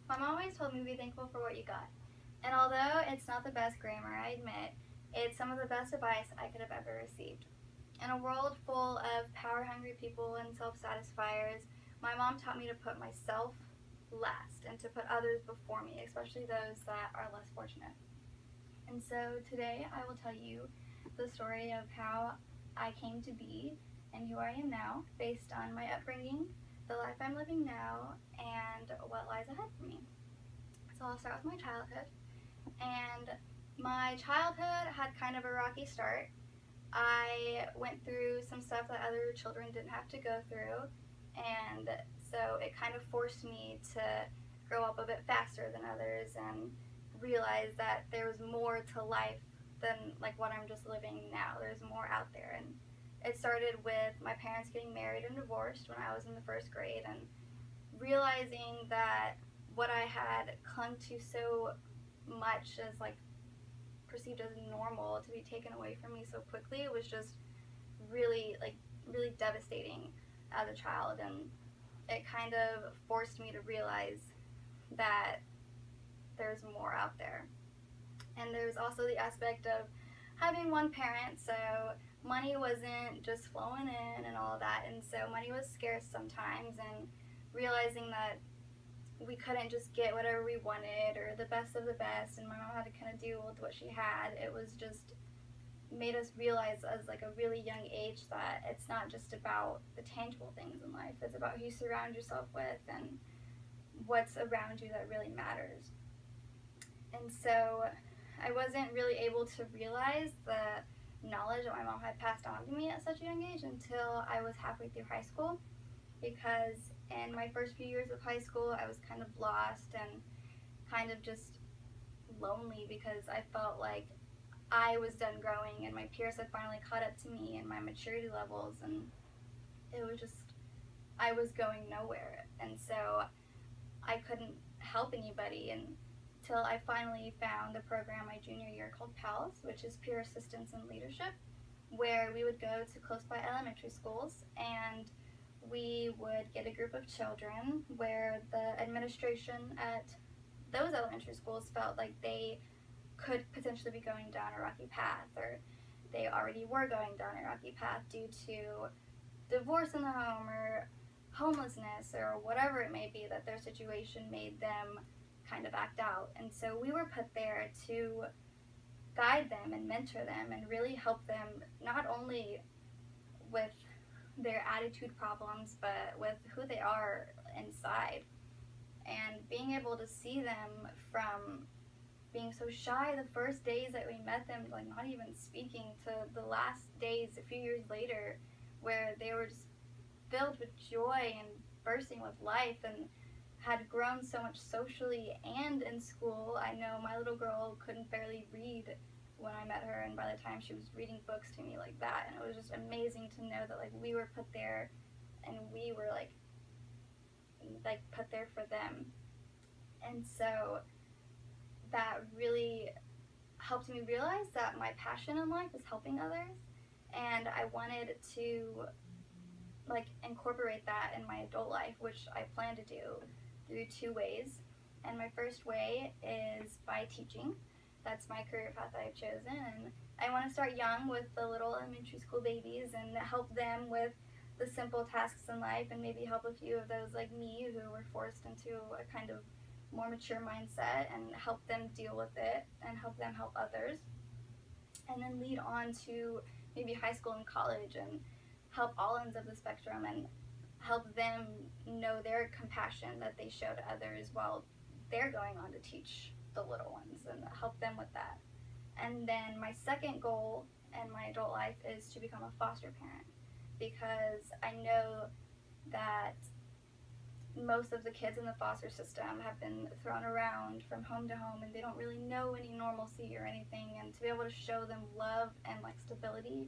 My mom always told me to be thankful for what you got. And although it's not the best grammar, I admit, it's some of the best advice I could have ever received. In a world full of power-hungry people and self-satisfiers, my mom taught me to put myself last and to put others before me, especially those that are less fortunate. And so today I will tell you the story of how I came to be and who I am now based on my upbringing, the life I'm living now, and what lies ahead for me. So I'll start with my childhood. And my childhood had kind of a rocky start. I went through some stuff that other children didn't have to go through, and so it kind of forced me to grow up a bit faster than others and realize that there was more to life than like what I'm just living now. There's more out there. And it started with my parents getting married and divorced when I was in the first grade, and realizing that what I had clung to so much as like perceived as normal to be taken away from me so quickly, it was just really devastating as a child. And it kind of forced me to realize that there's more out there. And there's also the aspect of having one parent, so money wasn't just flowing in and all of that, and so money was scarce sometimes, and realizing that we couldn't just get whatever we wanted or the best of the best, and my mom had to kind of deal with what she had. It was just made us realize as like a really young age that it's not just about the tangible things in life, it's about who you surround yourself with and what's around you that really matters. And so I wasn't really able to realize the knowledge that my mom had passed on to me at such a young age until I was halfway through high school, because in my first few years of high school I was kind of lost and kind of just lonely, because I felt like I was done growing and my peers had finally caught up to me and my maturity levels, and it was just, I was going nowhere. And so I couldn't help anybody until I finally found a program my junior year called PALS, which is Peer Assistance and Leadership, where we would go to close by elementary schools and we would get a group of children where the administration at those elementary schools felt like they could potentially be going down a rocky path, or they already were going down a rocky path due to divorce in the home or homelessness or whatever it may be that their situation made them kind of act out. And so we were put there to guide them and mentor them and really help them not only with their attitude problems but with who they are inside, and being able to see them from being so shy the first days that we met them, like not even speaking, to the last days a few years later where they were just filled with joy and bursting with life and had grown so much socially and in school. I know my little girl couldn't barely read when I met her, and by the time she was reading books to me like that, and it was just amazing to know that like we were put there and we were like put there for them. And so that really helped me realize that my passion in life is helping others, and I wanted to like incorporate that in my adult life, which I plan to do through two ways. And my first way is by teaching. That's my career path that I've chosen, and I want to start young with the little elementary school babies and help them with the simple tasks in life, and maybe help a few of those like me who were forced into a kind of more mature mindset, and help them deal with it and help them help others, and then lead on to maybe high school and college and help all ends of the spectrum and help them know their compassion that they show to others while they're going on to teach the little ones, and help them with that. And then my second goal in my adult life is to become a foster parent, because I know that most of the kids in the foster system have been thrown around from home to home and they don't really know any normalcy or anything, and to be able to show them love and like stability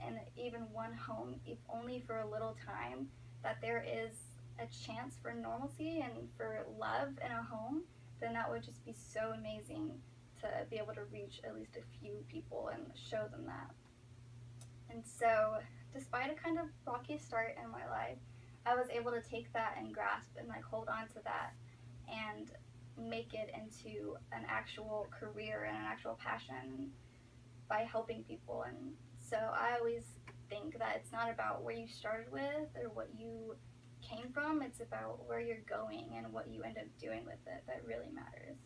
and even one home, if only for a little time, that there is a chance for normalcy and for love in a home, then that would just be so amazing to be able to reach at least a few people and show them that. And so despite a kind of rocky start in my life, I was able to take that and grasp and like hold on to that and make it into an actual career and an actual passion by helping people. And so I always think that it's not about where you started with or what you came from, it's about where you're going and what you end up doing with it that really matters.